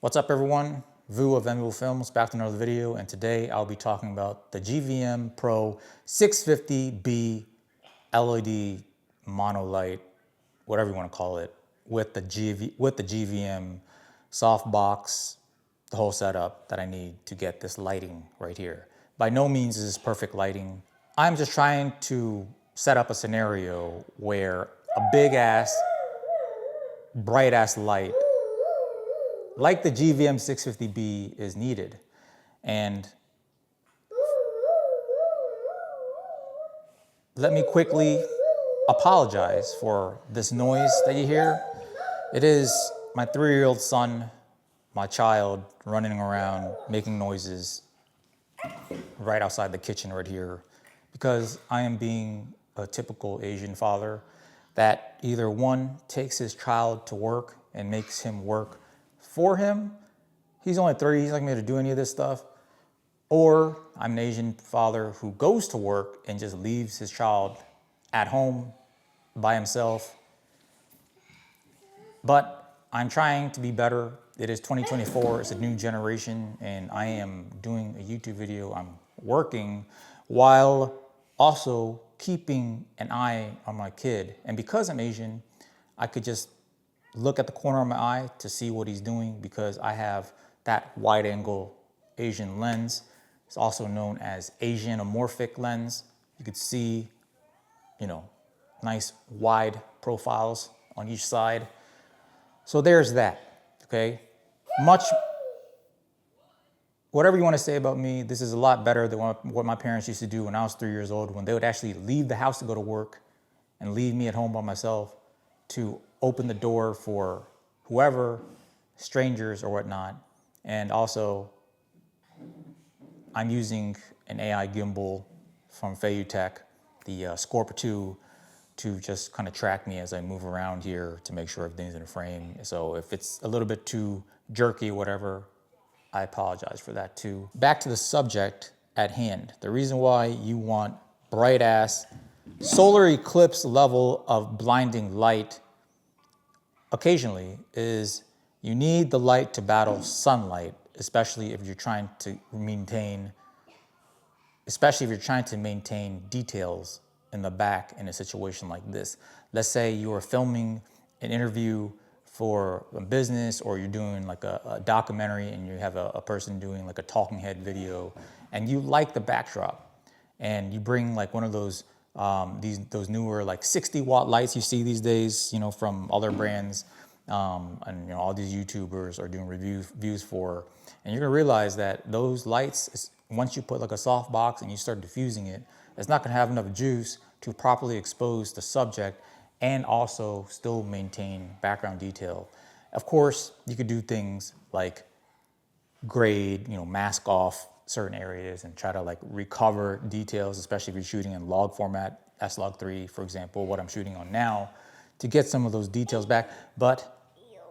What's up everyone? Vu of Enviable Films back to another video, and today I'll be talking about the GVM PRO 650b LED mono light, whatever you want to call it, with the GVM softbox, the whole setup that I need to get this lighting right here. By no means is this perfect lighting. I'm just trying to set up a scenario where a big ass, bright ass light like the GVM 650b is needed. And let me quickly apologize for this noise that you hear. It is my 3-year-old son, my child, running around making noises right outside the kitchen right here, because I am being a typical Asian father that either one takes his child to work and makes him work for him. He's only 3, he's not gonna be able to do any of this stuff. Or I'm an Asian father who goes to work and just leaves his child at home by himself. But I'm trying to be better. It is 2024, it's a new generation, and I am doing a YouTube video. I'm working while also keeping an eye on my kid. And because I'm Asian, I could just look at the corner of my eye to see what he's doing, because I have that wide angle Asian lens. It's also known as Asian amorphic lens. You could see, nice wide profiles on each side. So there's that, okay? Whatever you want to say about me, this is a lot better than what my parents used to do when I was 3 years old, when they would actually leave the house to go to work and leave me at home by myself to open the door for whoever, strangers or whatnot. And also, I'm using an AI gimbal from Tech, the Scorpio 2, to just kind of track me as I move around here to make sure everything's in frame. So if it's a little bit too jerky or whatever, I apologize for that too. Back to the subject at hand. The reason why you want bright ass solar eclipse level of blinding light occasionally is you need the light to battle sunlight, especially if you're trying to maintain details in the back in a situation like this. Let's say you are filming an interview for a business, or you're doing like a documentary and you have a person doing like a talking head video, and you like the backdrop, and you bring like one of those those newer like 60-watt lights you see these days, from other brands, and all these YouTubers are doing reviews for, and you're gonna realize that those lights, once you put like a soft box and you start diffusing it, it's not gonna have enough juice to properly expose the subject and also still maintain background detail. Of course, you could do things like grade, mask off certain areas and try to like recover details, especially if you're shooting in log format, S-Log3, for example, what I'm shooting on now, to get some of those details back. But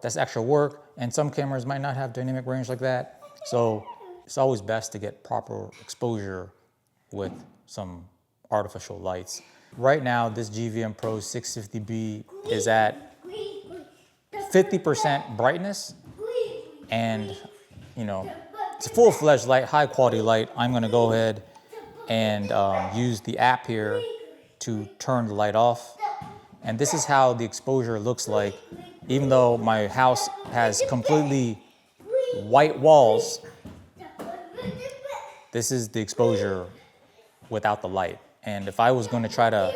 that's extra work, and some cameras might not have dynamic range like that. So it's always best to get proper exposure with some artificial lights. Right now, this GVM PRO 650b is at 50% brightness, and it's a full-fledged light, high-quality light. I'm gonna go ahead and use the app here to turn the light off. And this is how the exposure looks like. Even though my house has completely white walls, this is the exposure without the light. And if I was going to try to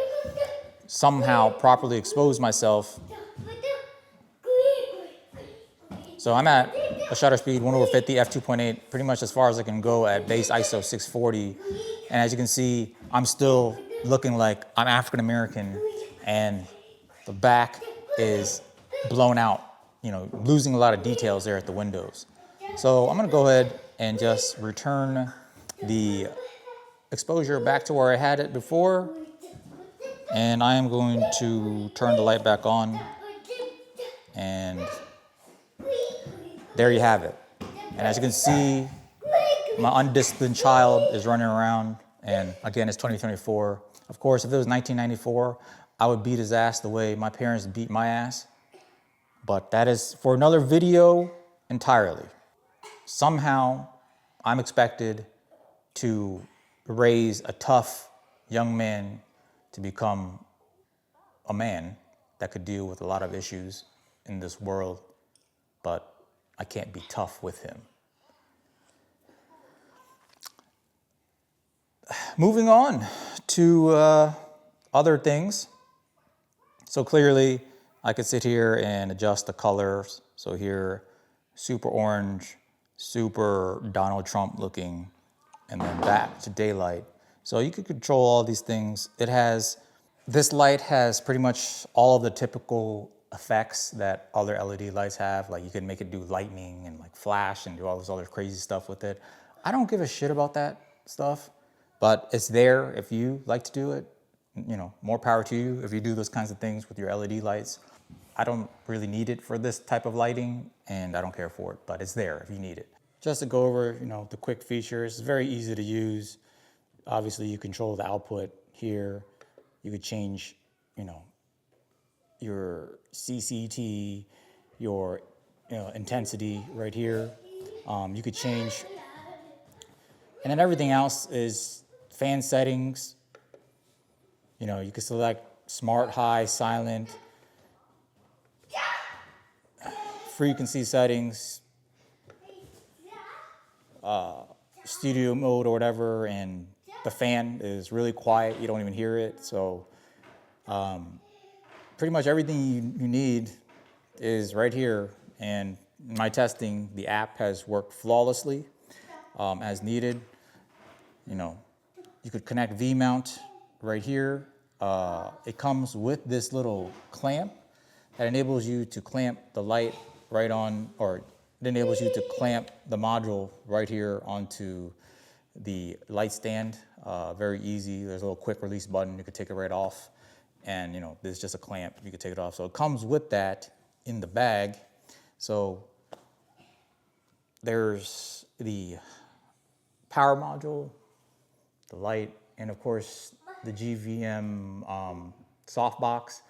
somehow properly expose myself, so I'm at a shutter speed 1/50, f2.8, pretty much as far as I can go at base ISO 640. And as you can see, I'm still looking like I'm African American, and the back is blown out, losing a lot of details there at the windows. So I'm gonna go ahead and just return the exposure back to where I had it before, and I am going to turn the light back on, and there you have it. And as you can see, my undisciplined child is running around, and again, it's 2024. Of course, if it was 1994, I would beat his ass the way my parents beat my ass, but that is for another video entirely. somehow I'm expected to raise a tough young man to become a man that could deal with a lot of issues in this world, but I can't be tough with him. Moving on to other things. So clearly I could sit here and adjust the colors. So here, super orange, super Donald Trump looking, and then back to daylight. So you could control all these things. This light has pretty much all of the typical effects that other LED lights have. Like you can make it do lightning and like flash and do all this other crazy stuff with it. I don't give a shit about that stuff, but it's there if you like to do it. You know, more power to you if you do those kinds of things with your LED lights. I don't really need it for this type of lighting, and I don't care for it, but it's there if you need it. Just to go over, the quick features, it's very easy to use. Obviously, you control the output here. You could change, your CCT, your intensity right here. You could change, and then everything else is fan settings. You can select smart, high, silent, frequency settings, studio mode or whatever, and the fan is really quiet. You don't even hear it. So pretty much everything you need is right here. And in my testing, the app has worked flawlessly as needed. You could connect V-mount right here. It comes with this little clamp that enables you to clamp the light right on, or it enables you to clamp the module right here onto the light stand. Very easy. There's a little quick release button. You could take it right off. And, there's just a clamp. You could take it off. So it comes with that in the bag. So there's the power module, the light, and of course the GVM softbox.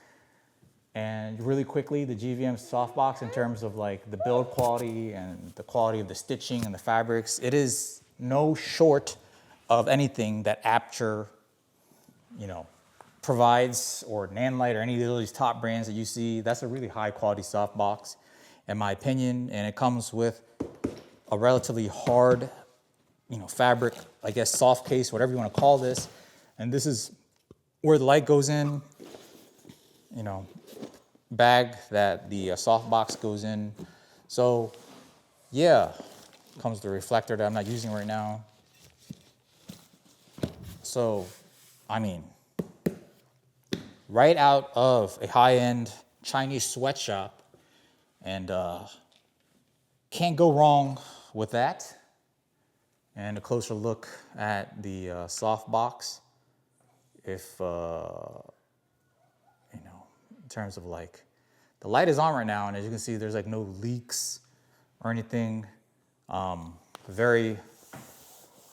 And really quickly, the GVM softbox, in terms of like the build quality and the quality of the stitching and the fabrics, it is no short of anything that Aputure, provides, or Nanlite, or any of these top brands that you see. That's a really high quality softbox, in my opinion, and it comes with a relatively hard, fabric, I guess, soft case, whatever you want to call this. And this is where the light goes in, bag that the softbox goes in. So yeah, comes the reflector that I'm not using right now. So, right out of a high-end Chinese sweatshop, and can't go wrong with that. And a closer look at the softbox. If, in terms of like, the light is on right now, and as you can see, there's like no leaks or anything. Very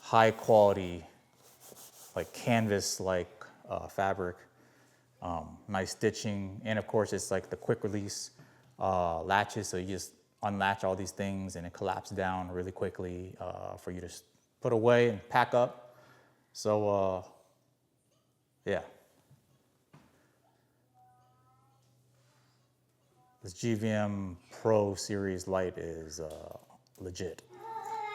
high quality, like canvas-like fabric. Nice stitching, and of course it's like the quick release latches, so you just unlatch all these things and it collapses down really quickly for you to put away and pack up. So yeah, this GVM Pro series light is legit.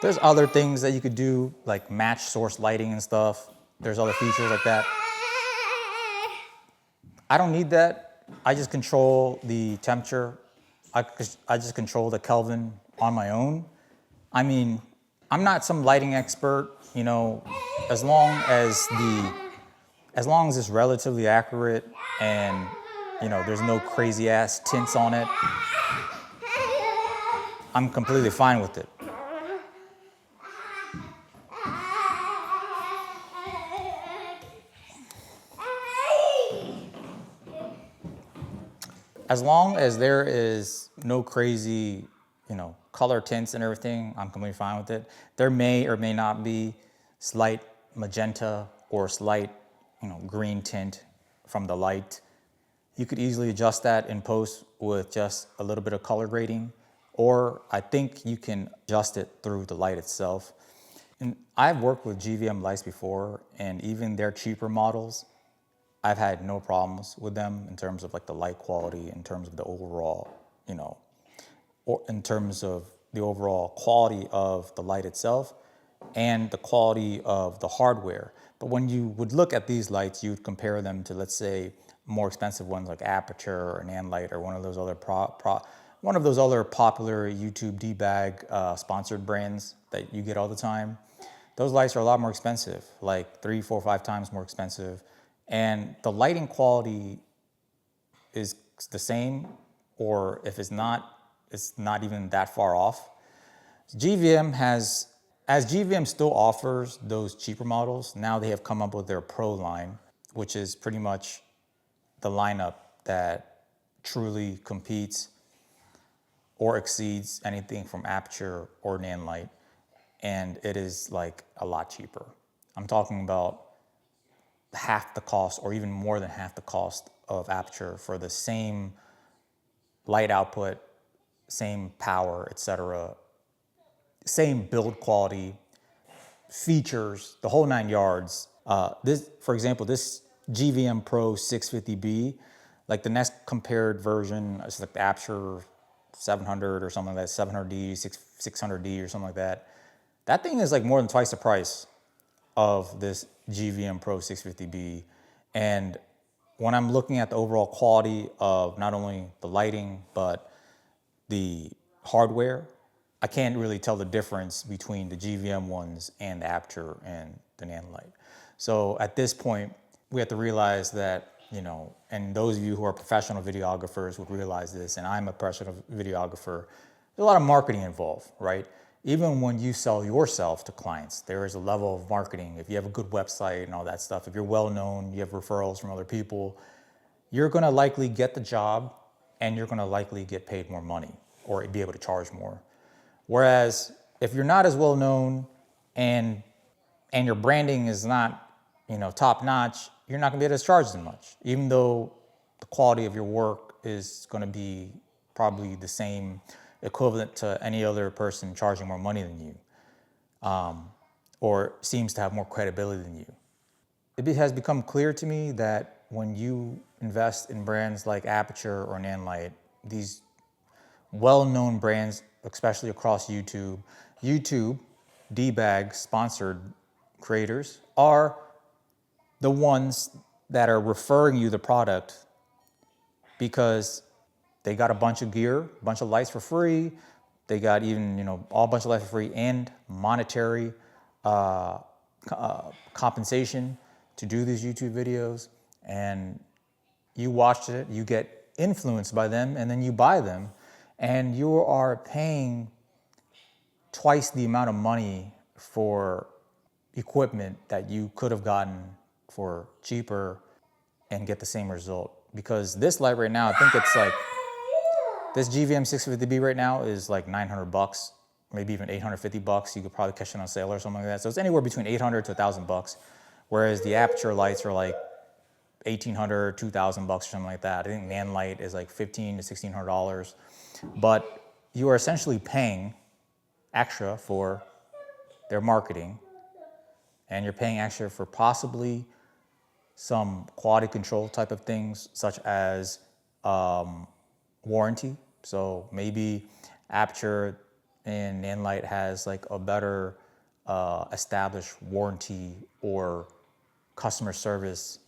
There's other things that you could do, like match source lighting and stuff. There's other features like that. I don't need that. I just control the temperature. I just control the Kelvin on my own. I'm not some lighting expert, as long as it's relatively accurate and, there's no crazy ass tints on it, I'm completely fine with it. As long as there is no crazy, color tints and everything, I'm completely fine with it. There may or may not be slight magenta or slight, green tint from the light. You could easily adjust that in post with just a little bit of color grading, or I think you can adjust it through the light itself. And I've worked with GVM lights before, and even their cheaper models, I've had no problems with them in terms of like the light quality, in terms of the overall, or in terms of the overall quality of the light itself and the quality of the hardware. But when you would look at these lights, you would compare them to, let's say, more expensive ones like Aputure or Nanlight or one of those other popular YouTube D-bag sponsored brands that you get all the time. Those lights are a lot more expensive, like 3, 4, 5 times more expensive. And the lighting quality is the same, or if it's not even that far off. GVM has, as GVM still offers those cheaper models, now they have come up with their Pro line, which is pretty much the lineup that truly competes or exceeds anything from Aputure or Nanlight, and it is like a lot cheaper. I'm talking about half the cost or even more than half the cost of Aputure for the same light output, same power, etc., same build quality, features, the whole 9 yards. For example, this GVM PRO 650b, like the next compared version, it's like the Aputure 700 or something like that, 700D, 600D or something like that. That thing is like more than twice the price of this GVM PRO 650b. And when I'm looking at the overall quality of not only the lighting, but the hardware, I can't really tell the difference between the GVM ones and the Aputure and the Nanlight. So at this point, we have to realize that, and those of you who are professional videographers would realize this, and I'm a professional videographer, there's a lot of marketing involved, right? Even when you sell yourself to clients, there is a level of marketing. If you have a good website and all that stuff, if you're well known, you have referrals from other people, you're gonna likely get the job and you're gonna likely get paid more money or be able to charge more. Whereas if you're not as well known and your branding is not, top notch, you're not gonna be able to charge as much, even though the quality of your work is gonna be probably the same, equivalent to any other person charging more money than you, or seems to have more credibility than you. It has become clear to me that when you invest in brands like Aputure or Nanlight, these well-known brands, especially across YouTube, D-bag sponsored creators are the ones that are referring you the product because they got a bunch of gear, a bunch of lights for free. They got even, a bunch of lights for free and monetary compensation to do these YouTube videos. And you watch it, you get influenced by them, and then you buy them. And you are paying twice the amount of money for equipment that you could have gotten for cheaper and get the same result. Because this light right now, I think it's like, this GVM 650b right now is like $900, maybe even $850. You could probably catch it on sale or something like that. So it's anywhere between $800 to $1,000. Whereas the Aputure lights are like $1,800, $2,000 or something like that. I think Nanlight is like $1,500 to $1,600. But you are essentially paying extra for their marketing, and you're paying extra for possibly some quality control type of things, such as warranty. So maybe Aputure and Nanlight has like a better established warranty or customer service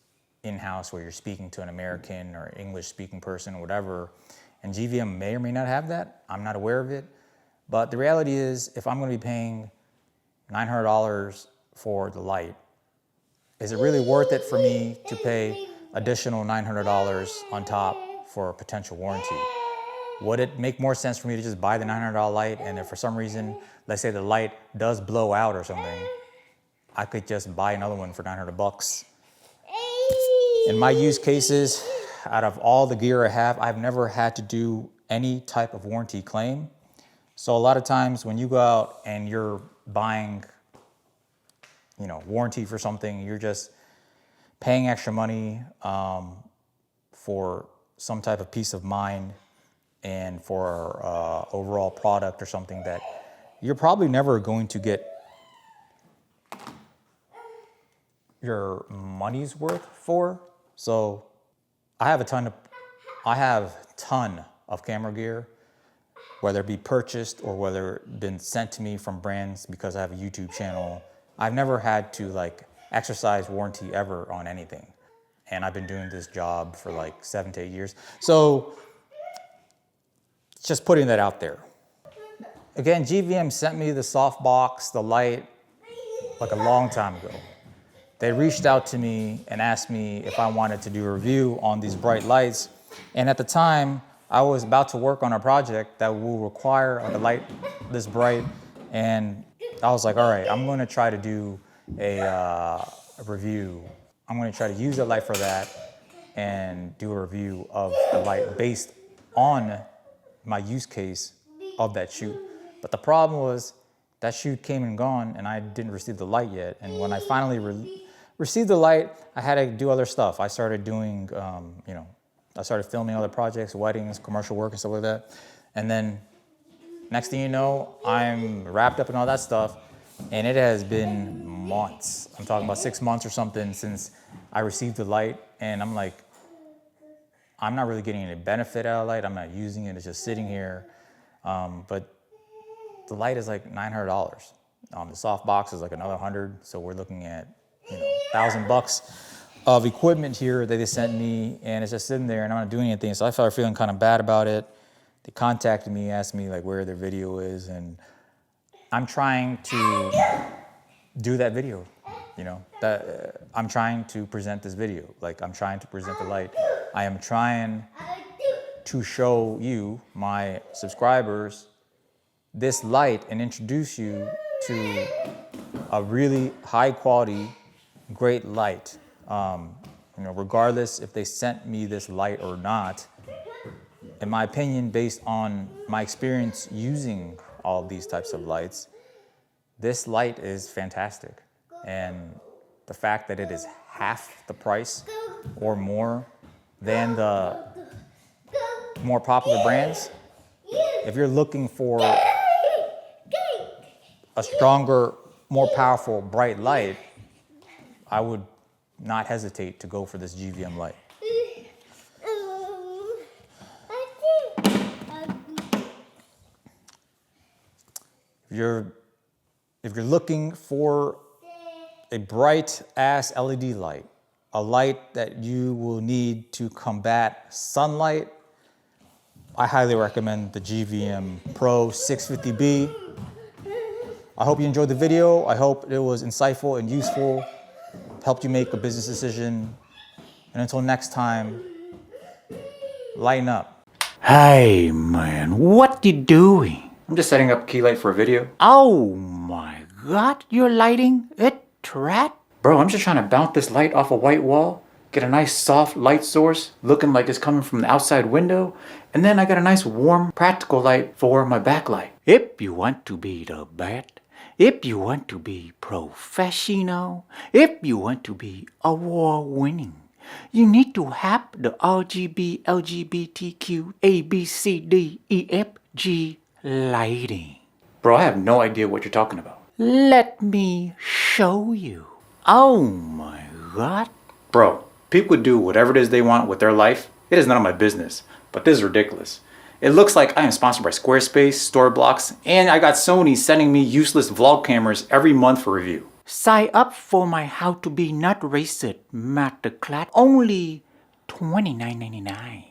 in-house where you're speaking to an American or English-speaking person or whatever. And GVM may or may not have that. I'm not aware of it. But the reality is, if I'm going to be paying $900 for the light, is it really worth it for me to pay additional $900 on top for a potential warranty? Would it make more sense for me to just buy the $900 light, and if for some reason, let's say the light does blow out or something, I could just buy another one for $900? In my use cases, out of all the gear I have, I've never had to do any type of warranty claim. So a lot of times when you go out and you're buying, warranty for something, you're just paying extra money for some type of peace of mind. and for overall product or something that you're probably never going to get your money's worth for. So I have a ton of camera gear, whether it be purchased or whether it been sent to me from brands because I have a YouTube channel. I've never had to like exercise warranty ever on anything. And I've been doing this job for like 7 to 8 years. So just putting that out there. Again, GVM sent me the softbox, the light, like a long time ago. They reached out to me and asked me if I wanted to do a review on these bright lights. And at the time, I was about to work on a project that will require like a light this bright. And I was like, all right, I'm gonna try to do a review. I'm gonna try to use the light for that and do a review of the light based on my use case of that shoot. But the problem was that shoot came and gone and I didn't receive the light yet. And when I finally received the light, I had to do other stuff. I started doing, I started filming other projects, weddings, commercial work and stuff like that. And then next thing you know, I'm wrapped up in all that stuff. And it has been months. I'm talking about 6 months or something since I received the light. And I'm like, I'm not really getting any benefit out of the light. I'm not using it. It's just sitting here. But the light is like $900. The soft box is like another 100. So we're looking at, $1,000 of equipment here that they sent me, and it's just sitting there and I'm not doing anything. So I started feeling kind of bad about it. They contacted me, asked me like where their video is, and I'm trying to do that video, I'm trying to present this video. Like I'm trying to present the light. I am trying to show you, my subscribers, this light and introduce you to a really high quality, great light. Regardless if they sent me this light or not, in my opinion, based on my experience using all these types of lights, this light is fantastic. And the fact that it is half the price or more than the more popular brands, if you're looking for a stronger, more powerful, bright light, I would not hesitate to go for this GVM light. If you're looking for a bright ass LED light, a light that you will need to combat sunlight, I highly recommend the GVM PRO 650b. I hope you enjoyed the video. I hope it was insightful and useful, helped you make a business decision. And until next time, lighten up. Hey man, what you doing? I'm just setting up a key light for a video. Oh my god, you're lighting it, rat? Bro, I'm just trying to bounce this light off a white wall, get a nice soft light source looking like it's coming from the outside window, and then I got a nice warm practical light for my backlight. If you want to be the best, if you want to be professional, if you want to be award-winning, you need to have the RGB, LGBTQ, ABCDEFG lighting. Bro, I have no idea what you're talking about. Let me show you. Oh my god. Bro, people could do whatever it is they want with their life. It is none of my business, but this is ridiculous. It looks like I am sponsored by Squarespace, Storyblocks, and I got Sony sending me useless vlog cameras every month for review. Sign up for my How to Be Not Racist masterclass, only $29.99.